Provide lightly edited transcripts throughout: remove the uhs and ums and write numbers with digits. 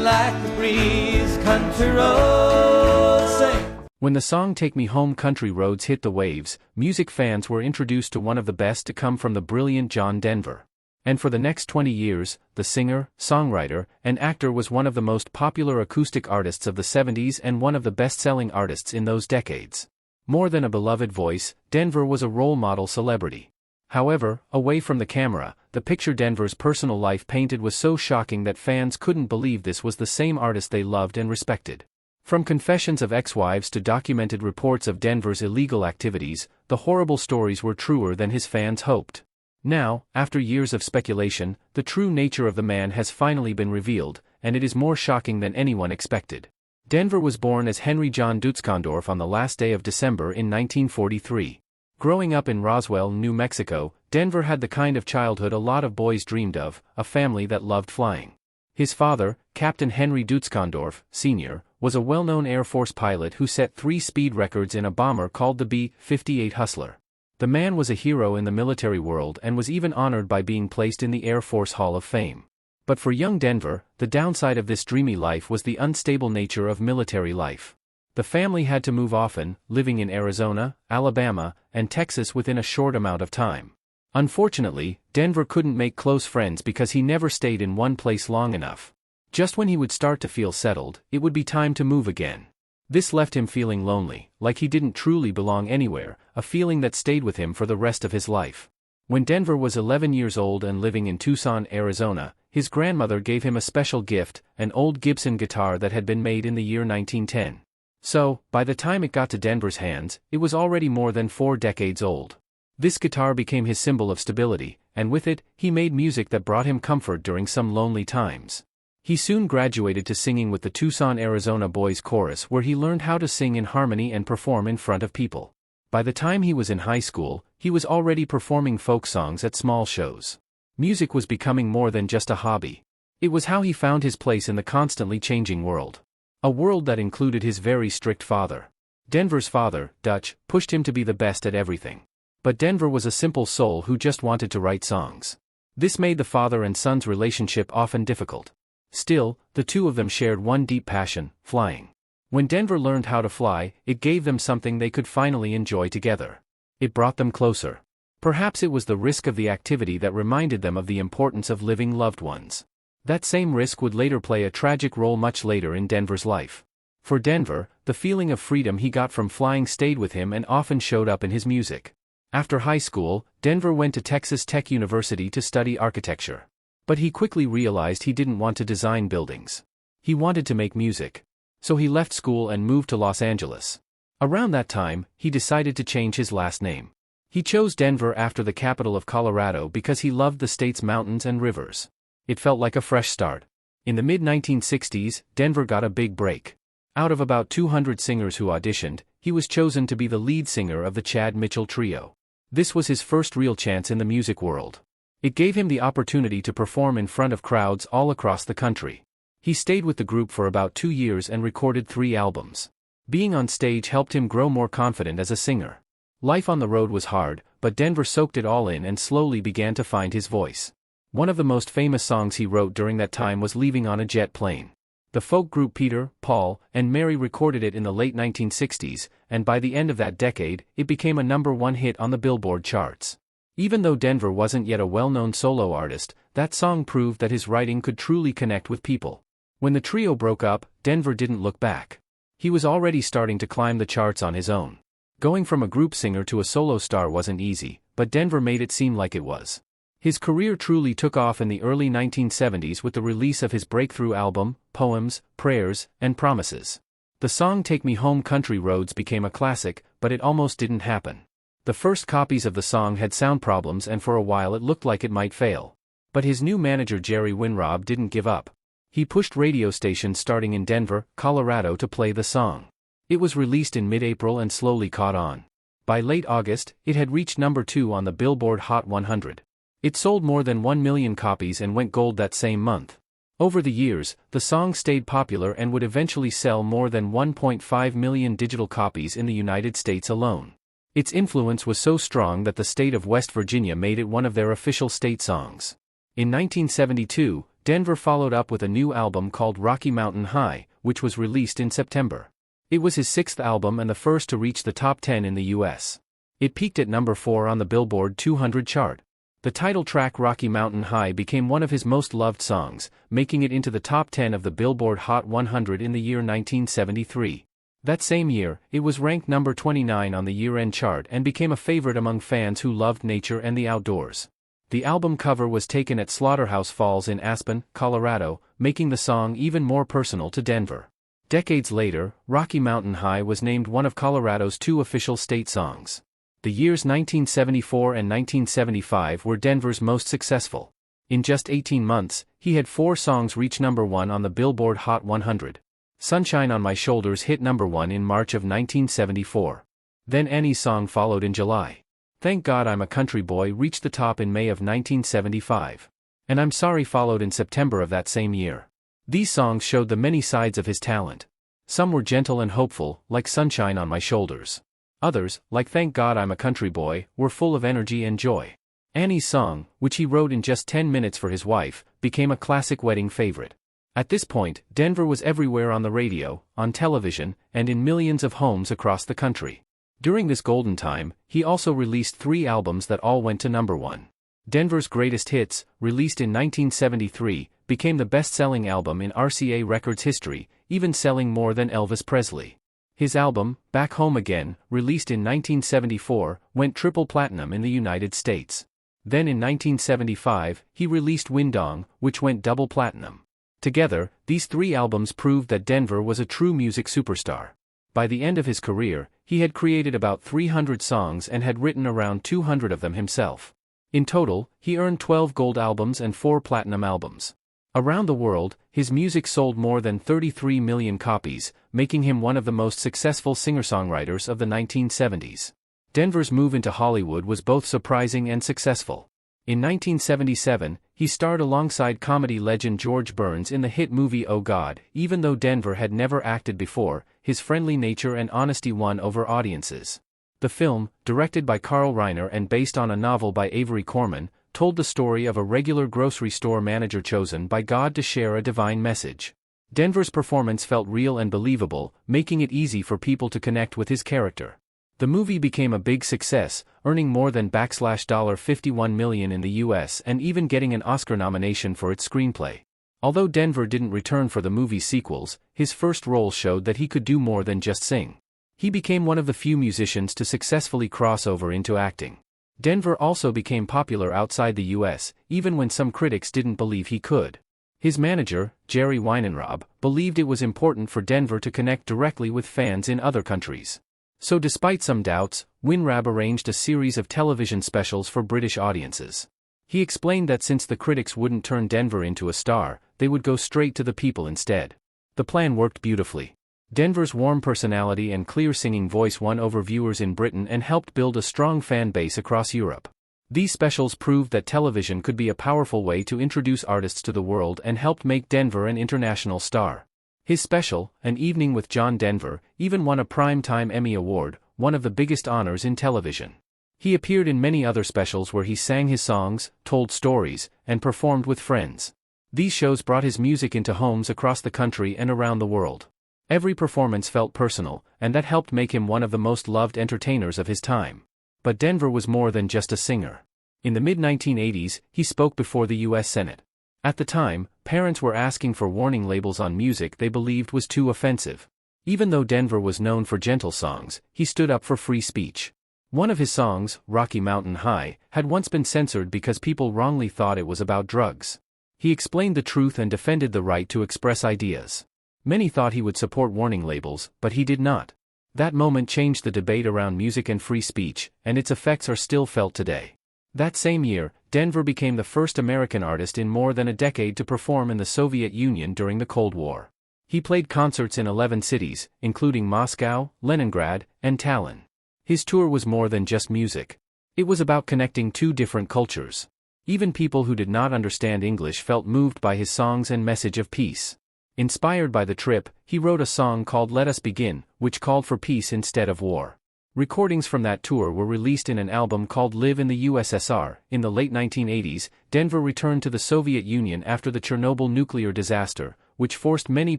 like the breeze, country roads sing. When the song Take Me Home Country Roads hit the waves, music fans were introduced to one of the best to come from the brilliant John Denver. And for the next 20 years, the singer, songwriter, and actor was one of the most popular acoustic artists of the 70s and one of the best-selling artists in those decades. More than a beloved voice, Denver was a role model celebrity. However, away from the camera, the picture Denver's personal life painted was so shocking that fans couldn't believe this was the same artist they loved and respected. From confessions of ex-wives to documented reports of Denver's illegal activities, the horrible stories were truer than his fans hoped. Now, after years of speculation, the true nature of the man has finally been revealed, and it is more shocking than anyone expected. Denver was born as Henry John Dutzkondorf on the last day of December in 1943. Growing up in Roswell, New Mexico, Denver had the kind of childhood a lot of boys dreamed of, a family that loved flying. His father, Captain Henry Dutzkondorf, Sr., was a well-known Air Force pilot who set 3 speed records in a bomber called the B-58 Hustler. The man was a hero in the military world and was even honored by being placed in the Air Force Hall of Fame. But for young Denver, the downside of this dreamy life was the unstable nature of military life. The family had to move often, living in Arizona, Alabama, and Texas within a short amount of time. Unfortunately, Denver couldn't make close friends because he never stayed in one place long enough. Just when he would start to feel settled, it would be time to move again. This left him feeling lonely, like he didn't truly belong anywhere, a feeling that stayed with him for the rest of his life. When Denver was 11 years old and living in Tucson, Arizona, his grandmother gave him a special gift, an old Gibson guitar that had been made in the year 1910. So, by the time it got to Denver's hands, it was already more than 4 decades old. This guitar became his symbol of stability, and with it, he made music that brought him comfort during some lonely times. He soon graduated to singing with the Tucson, Arizona Boys Chorus, where he learned how to sing in harmony and perform in front of people. By the time he was in high school, he was already performing folk songs at small shows. Music was becoming more than just a hobby. It was how he found his place in the constantly changing world. A world that included his very strict father. Denver's father, Dutch, pushed him to be the best at everything. But Denver was a simple soul who just wanted to write songs. This made the father and son's relationship often difficult. Still, the two of them shared one deep passion, flying. When Denver learned how to fly, it gave them something they could finally enjoy together. It brought them closer. Perhaps it was the risk of the activity that reminded them of the importance of living loved ones. That same risk would later play a tragic role much later in Denver's life. For Denver, the feeling of freedom he got from flying stayed with him and often showed up in his music. After high school, Denver went to Texas Tech University to study architecture. But he quickly realized he didn't want to design buildings. He wanted to make music. So he left school and moved to Los Angeles. Around that time, he decided to change his last name. He chose Denver after the capital of Colorado because he loved the state's mountains and rivers. It felt like a fresh start. In the mid-1960s, Denver got a big break. Out of about 200 singers who auditioned, he was chosen to be the lead singer of the Chad Mitchell Trio. This was his first real chance in the music world. It gave him the opportunity to perform in front of crowds all across the country. He stayed with the group for about 2 years and recorded 3 albums. Being on stage helped him grow more confident as a singer. Life on the road was hard, but Denver soaked it all in and slowly began to find his voice. One of the most famous songs he wrote during that time was Leaving on a Jet Plane. The folk group Peter, Paul, and Mary recorded it in the late 1960s, and by the end of that decade, it became a #1 hit on the Billboard charts. Even though Denver wasn't yet a well-known solo artist, that song proved that his writing could truly connect with people. When the trio broke up, Denver didn't look back. He was already starting to climb the charts on his own. Going from a group singer to a solo star wasn't easy, but Denver made it seem like it was. His career truly took off in the early 1970s with the release of his breakthrough album, Poems, Prayers, and Promises. The song Take Me Home Country Roads became a classic, but it almost didn't happen. The first copies of the song had sound problems and for a while it looked like it might fail. But his new manager Jerry Winrob didn't give up. He pushed radio stations starting in Denver, Colorado to play the song. It was released in mid-April and slowly caught on. By late August, it had reached #2 on the Billboard Hot 100. It sold more than 1 million copies and went gold that same month. Over the years, the song stayed popular and would eventually sell more than 1.5 million digital copies in the United States alone. Its influence was so strong that the state of West Virginia made it one of their official state songs. In 1972, Denver followed up with a new album called Rocky Mountain High, which was released in September. It was his sixth album and the first to reach the top 10 in the US. It peaked at number 4 on the Billboard 200 chart. The title track Rocky Mountain High became one of his most loved songs, making it into the top 10 of the Billboard Hot 100 in the year 1973. That same year, it was ranked number 29 on the year-end chart and became a favorite among fans who loved nature and the outdoors. The album cover was taken at Slaughterhouse Falls in Aspen, Colorado, making the song even more personal to Denver. Decades later, Rocky Mountain High was named one of Colorado's 2 official state songs. The years 1974 and 1975 were Denver's most successful. In just 18 months, he had 4 songs reach number 1 on the Billboard Hot 100. Sunshine on My Shoulders hit number 1 in March of 1974. Then Annie's Song followed in July. Thank God I'm a Country Boy reached the top in May of 1975. And I'm Sorry followed in September of that same year. These songs showed the many sides of his talent. Some were gentle and hopeful, like Sunshine on My Shoulders. Others, like Thank God I'm a Country Boy, were full of energy and joy. Annie's Song, which he wrote in just 10 minutes for his wife, became a classic wedding favorite. At this point, Denver was everywhere on the radio, on television, and in millions of homes across the country. During this golden time, he also released 3 albums that all went to number 1. Denver's Greatest Hits, released in 1973, became the best-selling album in RCA Records history, even selling more than Elvis Presley. His album, Back Home Again, released in 1974, went triple platinum in the United States. Then in 1975, he released Windong, which went double platinum. Together, these 3 albums proved that Denver was a true music superstar. By the end of his career, he had created about 300 songs and had written around 200 of them himself. In total, he earned 12 gold albums and 4 platinum albums. Around the world, his music sold more than 33 million copies, making him one of the most successful singer-songwriters of the 1970s. Denver's move into Hollywood was both surprising and successful. In 1977, he starred alongside comedy legend George Burns in the hit movie Oh God. Even though Denver had never acted before, his friendly nature and honesty won over audiences. The film, directed by Carl Reiner and based on a novel by Avery Corman, told the story of a regular grocery store manager chosen by God to share a divine message. Denver's performance felt real and believable, making it easy for people to connect with his character. The movie became a big success, earning more than $51 million in the US and even getting an Oscar nomination for its screenplay. Although Denver didn't return for the movie's sequels, his first role showed that he could do more than just sing. He became one of the few musicians to successfully cross over into acting. Denver also became popular outside the US, even when some critics didn't believe he could. His manager, Jerry Weinenrob, believed it was important for Denver to connect directly with fans in other countries. So despite some doubts, Weinrab arranged a series of television specials for British audiences. He explained that since the critics wouldn't turn Denver into a star, they would go straight to the people instead. The plan worked beautifully. Denver's warm personality and clear singing voice won over viewers in Britain and helped build a strong fan base across Europe. These specials proved that television could be a powerful way to introduce artists to the world and helped make Denver an international star. His special, An Evening with John Denver, even won a Primetime Emmy Award, one of the biggest honors in television. He appeared in many other specials where he sang his songs, told stories, and performed with friends. These shows brought his music into homes across the country and around the world. Every performance felt personal, and that helped make him one of the most loved entertainers of his time. But Denver was more than just a singer. In the mid-1980s, he spoke before the U.S. Senate. At the time, parents were asking for warning labels on music they believed was too offensive. Even though Denver was known for gentle songs, he stood up for free speech. One of his songs, Rocky Mountain High, had once been censored because people wrongly thought it was about drugs. He explained the truth and defended the right to express ideas. Many thought he would support warning labels, but he did not. That moment changed the debate around music and free speech, and its effects are still felt today. That same year, Denver became the first American artist in more than a decade to perform in the Soviet Union during the Cold War. He played concerts in 11 cities, including Moscow, Leningrad, and Tallinn. His tour was more than just music. It was about connecting 2 different cultures. Even people who did not understand English felt moved by his songs and message of peace. Inspired by the trip, he wrote a song called Let Us Begin, which called for peace instead of war. Recordings from that tour were released in an album called Live in the USSR. In the late 1980s, Denver returned to the Soviet Union after the Chernobyl nuclear disaster, which forced many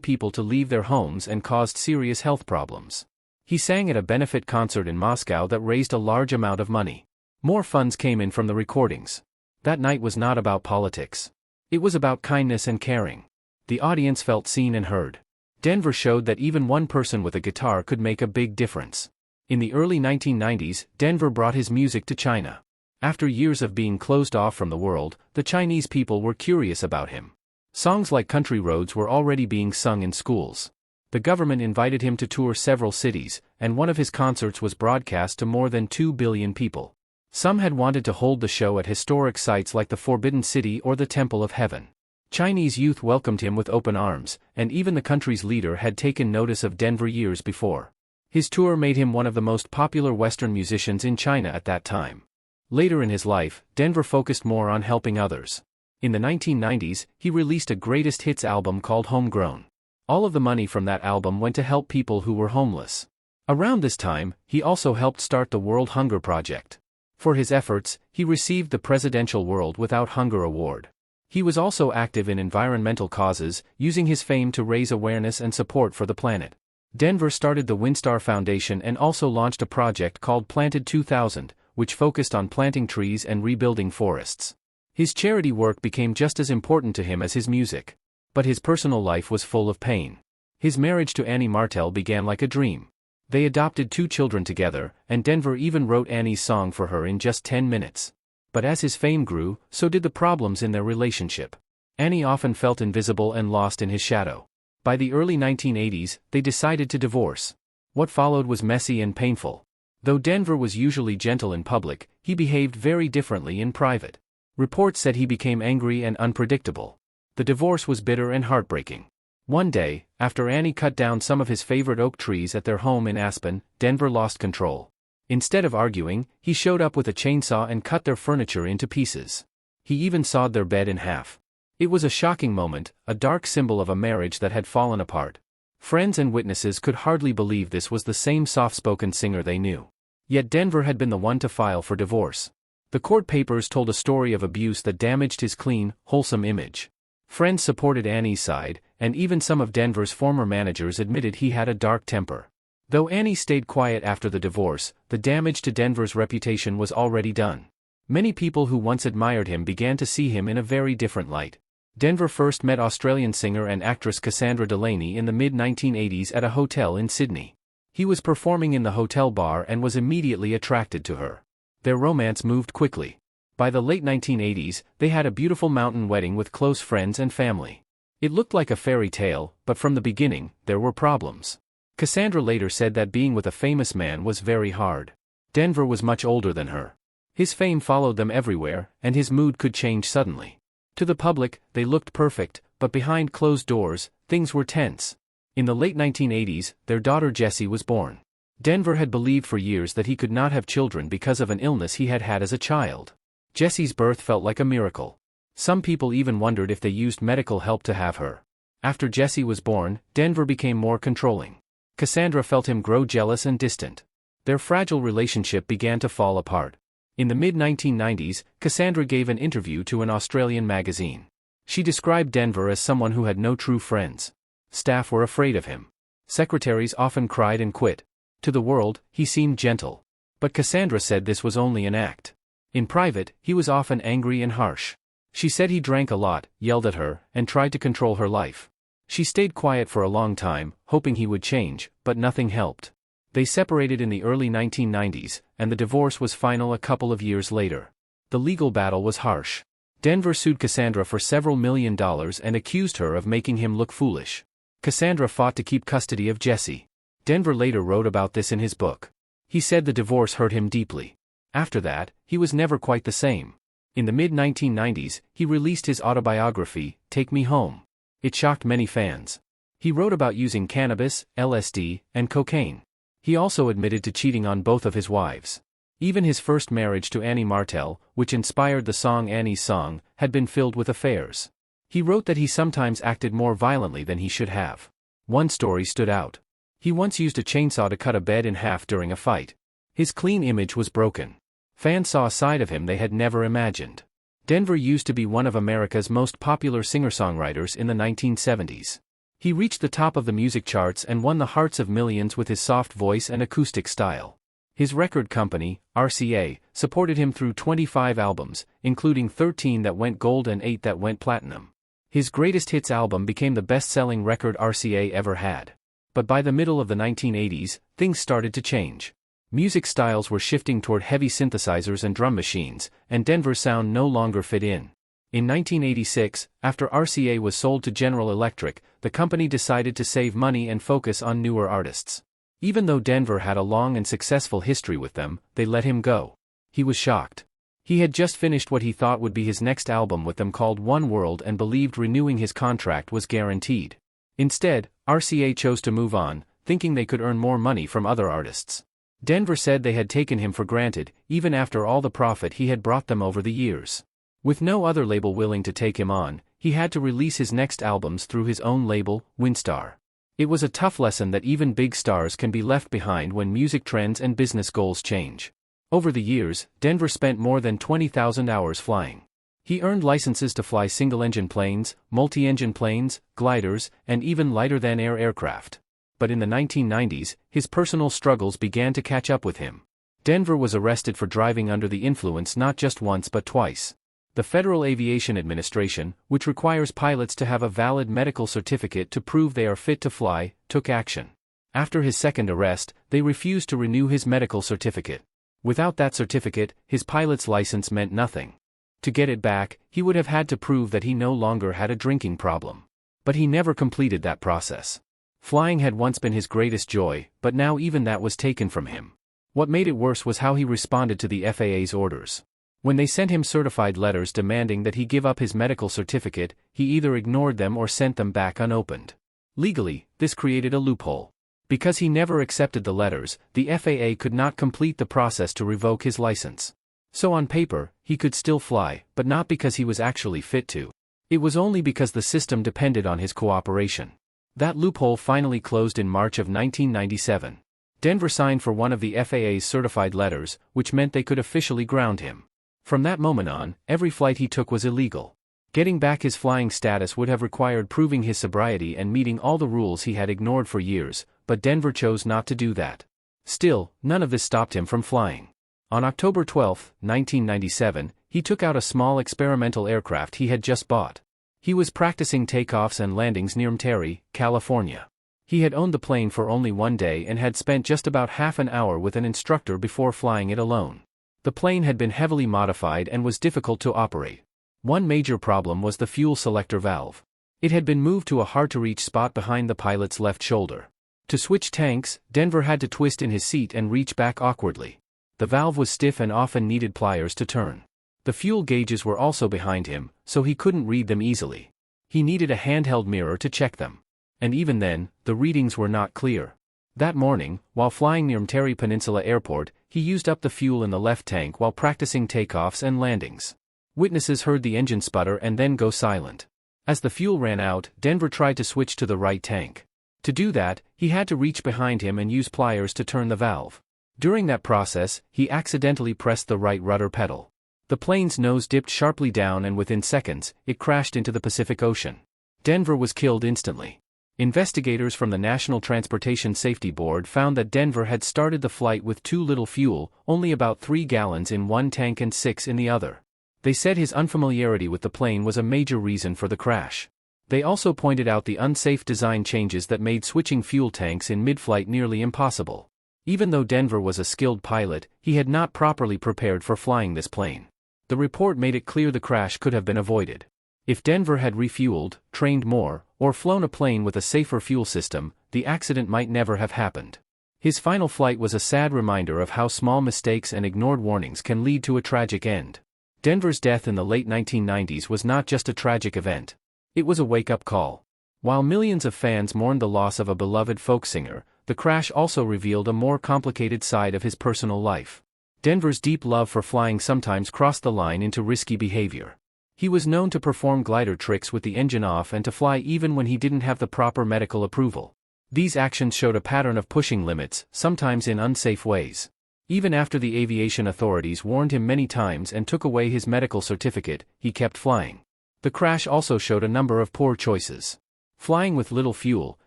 people to leave their homes and caused serious health problems. He sang at a benefit concert in Moscow that raised a large amount of money. More funds came in from the recordings. That night was not about politics. It was about kindness and caring. The audience felt seen and heard. Denver showed that even one person with a guitar could make a big difference. In the early 1990s, Denver brought his music to China. After years of being closed off from the world, the Chinese people were curious about him. Songs like Country Roads were already being sung in schools. The government invited him to tour several cities, and one of his concerts was broadcast to more than 2 billion people. Some had wanted to hold the show at historic sites like the Forbidden City or the Temple of Heaven. Chinese youth welcomed him with open arms, and even the country's leader had taken notice of Denver years before. His tour made him one of the most popular Western musicians in China at that time. Later in his life, Denver focused more on helping others. In the 1990s, he released a greatest hits album called Homegrown. All of the money from that album went to help people who were homeless. Around this time, he also helped start the World Hunger Project. For his efforts, he received the Presidential World Without Hunger Award. He was also active in environmental causes, using his fame to raise awareness and support for the planet. Denver started the Winstar Foundation and also launched a project called Planted 2000, which focused on planting trees and rebuilding forests. His charity work became just as important to him as his music. But his personal life was full of pain. His marriage to Annie Martel began like a dream. They adopted 2 children together, and Denver even wrote Annie's song for her in just 10 minutes. But as his fame grew, so did the problems in their relationship. Annie often felt invisible and lost in his shadow. By the early 1980s, they decided to divorce. What followed was messy and painful. Though Denver was usually gentle in public, he behaved very differently in private. Reports said he became angry and unpredictable. The divorce was bitter and heartbreaking. One day, after Annie cut down some of his favorite oak trees at their home in Aspen, Denver lost control. Instead of arguing, he showed up with a chainsaw and cut their furniture into pieces. He even sawed their bed in half. It was a shocking moment, a dark symbol of a marriage that had fallen apart. Friends and witnesses could hardly believe this was the same soft-spoken singer they knew. Yet Denver had been the one to file for divorce. The court papers told a story of abuse that damaged his clean, wholesome image. Friends supported Annie's side, and even some of Denver's former managers admitted he had a dark temper. Though Annie stayed quiet after the divorce, the damage to Denver's reputation was already done. Many people who once admired him began to see him in a very different light. Denver first met Australian singer and actress Cassandra Delaney in the mid-1980s at a hotel in Sydney. He was performing in the hotel bar and was immediately attracted to her. Their romance moved quickly. By the late 1980s, they had a beautiful mountain wedding with close friends and family. It looked like a fairy tale, but from the beginning, there were problems. Cassandra later said that being with a famous man was very hard. Denver was much older than her. His fame followed them everywhere, and his mood could change suddenly. To the public, they looked perfect, but behind closed doors, things were tense. In the late 1980s, their daughter Jessie was born. Denver had believed for years that he could not have children because of an illness he had had as a child. Jessie's birth felt like a miracle. Some people even wondered if they used medical help to have her. After Jessie was born, Denver became more controlling. Cassandra felt him grow jealous and distant. Their fragile relationship began to fall apart. In the mid-1990s, Cassandra gave an interview to an Australian magazine. She described Denver as someone who had no true friends. Staff were afraid of him. Secretaries often cried and quit. To the world, he seemed gentle. But Cassandra said this was only an act. In private, he was often angry and harsh. She said he drank a lot, yelled at her, and tried to control her life. She stayed quiet for a long time, hoping he would change, but nothing helped. They separated in the early 1990s, and the divorce was final a couple of years later. The legal battle was harsh. Denver sued Cassandra for several $1 million and accused her of making him look foolish. Cassandra fought to keep custody of Jessie. Denver later wrote about this in his book. He said the divorce hurt him deeply. After that, he was never quite the same. In the mid-1990s, he released his autobiography, Take Me Home. It shocked many fans. He wrote about using cannabis, LSD, and cocaine. He also admitted to cheating on both of his wives. Even his first marriage to Annie Martel, which inspired the song Annie's Song, had been filled with affairs. He wrote that he sometimes acted more violently than he should have. One story stood out. He once used a chainsaw to cut a bed in half during a fight. His clean image was broken. Fans saw a side of him they had never imagined. Denver used to be one of America's most popular singer-songwriters in the 1970s. He reached the top of the music charts and won the hearts of millions with his soft voice and acoustic style. His record company, RCA, supported him through 25 albums, including 13 that went gold and 8 that went platinum. His greatest hits album became the best-selling record RCA ever had. But by the middle of the 1980s, things started to change. Music styles were shifting toward heavy synthesizers and drum machines, and Denver's sound no longer fit in. In 1986, after RCA was sold to General Electric, the company decided to save money and focus on newer artists. Even though Denver had a long and successful history with them, they let him go. He was shocked. He had just finished what he thought would be his next album with them called One World and believed renewing his contract was guaranteed. Instead, RCA chose to move on, thinking they could earn more money from other artists. Denver said they had taken him for granted, even after all the profit he had brought them over the years. With no other label willing to take him on, he had to release his next albums through his own label, Winstar. It was a tough lesson that even big stars can be left behind when music trends and business goals change. Over the years, Denver spent more than 20,000 hours flying. He earned licenses to fly single-engine planes, multi-engine planes, gliders, and even lighter-than-air aircraft. But in the 1990s, his personal struggles began to catch up with him. Denver was arrested for driving under the influence not just once but twice. The Federal Aviation Administration, which requires pilots to have a valid medical certificate to prove they are fit to fly, took action. After his second arrest, they refused to renew his medical certificate. Without that certificate, his pilot's license meant nothing. To get it back, he would have had to prove that he no longer had a drinking problem. But he never completed that process. Flying had once been his greatest joy, but now even that was taken from him. What made it worse was how he responded to the FAA's orders. When they sent him certified letters demanding that he give up his medical certificate, he either ignored them or sent them back unopened. Legally, this created a loophole. Because he never accepted the letters, the FAA could not complete the process to revoke his license. So on paper, he could still fly, but not because he was actually fit to. It was only because the system depended on his cooperation. That loophole finally closed in March of 1997. Denver signed for one of the FAA's certified letters, which meant they could officially ground him. From that moment on, every flight he took was illegal. Getting back his flying status would have required proving his sobriety and meeting all the rules he had ignored for years, but Denver chose not to do that. Still, none of this stopped him from flying. On October 12, 1997, he took out a small experimental aircraft he had just bought. He was practicing takeoffs and landings near Terry, California. He had owned the plane for only one day and had spent just about half an hour with an instructor before flying it alone. The plane had been heavily modified and was difficult to operate. One major problem was the fuel selector valve. It had been moved to a hard-to-reach spot behind the pilot's left shoulder. To switch tanks, Denver had to twist in his seat and reach back awkwardly. The valve was stiff and often needed pliers to turn. The fuel gauges were also behind him, so he couldn't read them easily. He needed a handheld mirror to check them. And even then, the readings were not clear. That morning, while flying near Terry Peninsula Airport, he used up the fuel in the left tank while practicing takeoffs and landings. Witnesses heard the engine sputter and then go silent. As the fuel ran out, Denver tried to switch to the right tank. To do that, he had to reach behind him and use pliers to turn the valve. During that process, he accidentally pressed the right rudder pedal. The plane's nose dipped sharply down and within seconds, it crashed into the Pacific Ocean. Denver was killed instantly. Investigators from the National Transportation Safety Board found that Denver had started the flight with too little fuel, only about 3 gallons in one tank and 6 in the other. They said his unfamiliarity with the plane was a major reason for the crash. They also pointed out the unsafe design changes that made switching fuel tanks in mid-flight nearly impossible. Even though Denver was a skilled pilot, he had not properly prepared for flying this plane. The report made it clear the crash could have been avoided. If Denver had refueled, trained more, or flown a plane with a safer fuel system, the accident might never have happened. His final flight was a sad reminder of how small mistakes and ignored warnings can lead to a tragic end. Denver's death in the late 1990s was not just a tragic event. It was a wake-up call. While millions of fans mourned the loss of a beloved folk singer, the crash also revealed a more complicated side of his personal life. Denver's deep love for flying sometimes crossed the line into risky behavior. He was known to perform glider tricks with the engine off and to fly even when he didn't have the proper medical approval. These actions showed a pattern of pushing limits, sometimes in unsafe ways. Even after the aviation authorities warned him many times and took away his medical certificate, he kept flying. The crash also showed a number of poor choices. Flying with little fuel,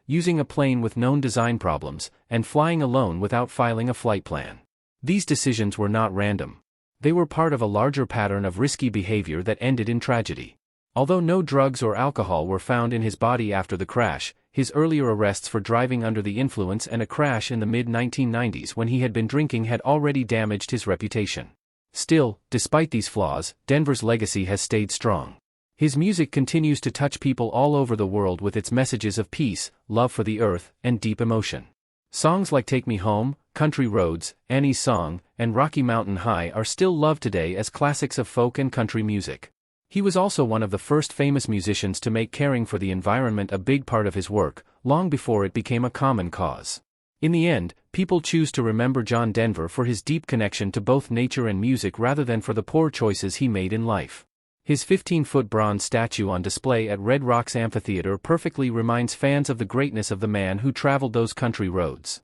using a plane with known design problems, and flying alone without filing a flight plan. These decisions were not random. They were part of a larger pattern of risky behavior that ended in tragedy. Although no drugs or alcohol were found in his body after the crash, his earlier arrests for driving under the influence and a crash in the mid-1990s when he had been drinking had already damaged his reputation. Still, despite these flaws, Denver's legacy has stayed strong. His music continues to touch people all over the world with its messages of peace, love for the earth, and deep emotion. Songs like Take Me Home, Country Roads, Annie's Song, and Rocky Mountain High are still loved today as classics of folk and country music. He was also one of the first famous musicians to make caring for the environment a big part of his work, long before it became a common cause. In the end, people choose to remember John Denver for his deep connection to both nature and music rather than for the poor choices he made in life. His 15-foot bronze statue on display at Red Rocks Amphitheater perfectly reminds fans of the greatness of the man who traveled those country roads.